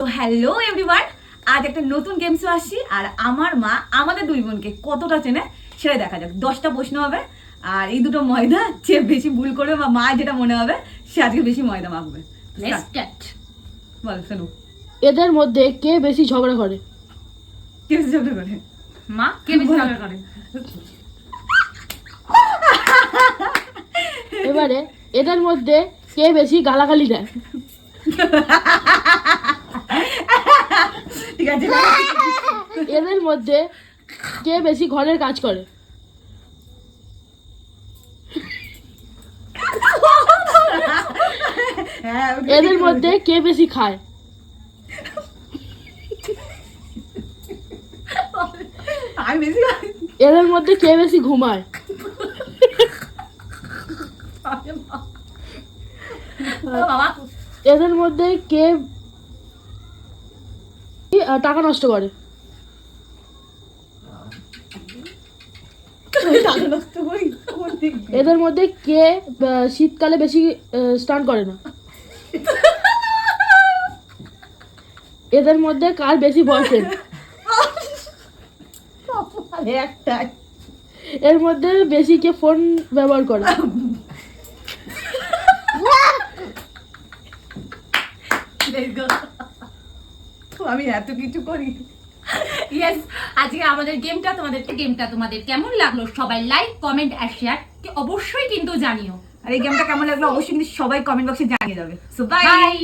তো hello everyone, আজ একটা নতুন গেম শো আসছি। আর আমার মা আমাদের দুই বোনকে কতটা চেনে সেটা দেখা যাক। 10টা প্রশ্ন হবে, আর এই দুটো ময়দা যে বেশি ভুল করবে বা মা যেটা মনে হবে সে আজকে বেশি ময়দা মাখবে। বল শোনো, এদের মধ্যে কে বেশি ঝগড়া করে? কে বেশি ঝগড়া করে? মা কে বেশি ঝগড়া করে? এবারে এদের মধ্যে কে বেশি গালাগালি দেয়? ঠিক আছে, এদের মধ্যে কে বেশি ঘরের কাজ করে? হ্যাঁ, এদের মধ্যে কে বেশি খায়? আমি বেশি এদের মধ্যে কে বেশি ঘুমায়? বাবা এদের মধ্যে কে টাকা নষ্ট করে? টাকা নষ্ট করি কোন দিক দিয়ে? এদের মধ্যে কে শীতকালে বেশি স্নান করে না? এদের মধ্যে কার বেশি বয়ফ্রেন্ড? আরে একটাই। এর মধ্যে বেশি কে ফোন ব্যবহার করে? আমি এত কিছু করি। ইয়েস, আজকে আমাদের গেমটা তোমাদের কেমন লাগলো সবাই লাইক কমেন্ট আর শেয়ার অবশ্যই কিন্তু জানিও। আর এই গেমটা কেমন লাগলো অবশ্যই কিন্তু সবাই কমেন্ট বক্সে জানিয়ে যাবে। So bye. বাই।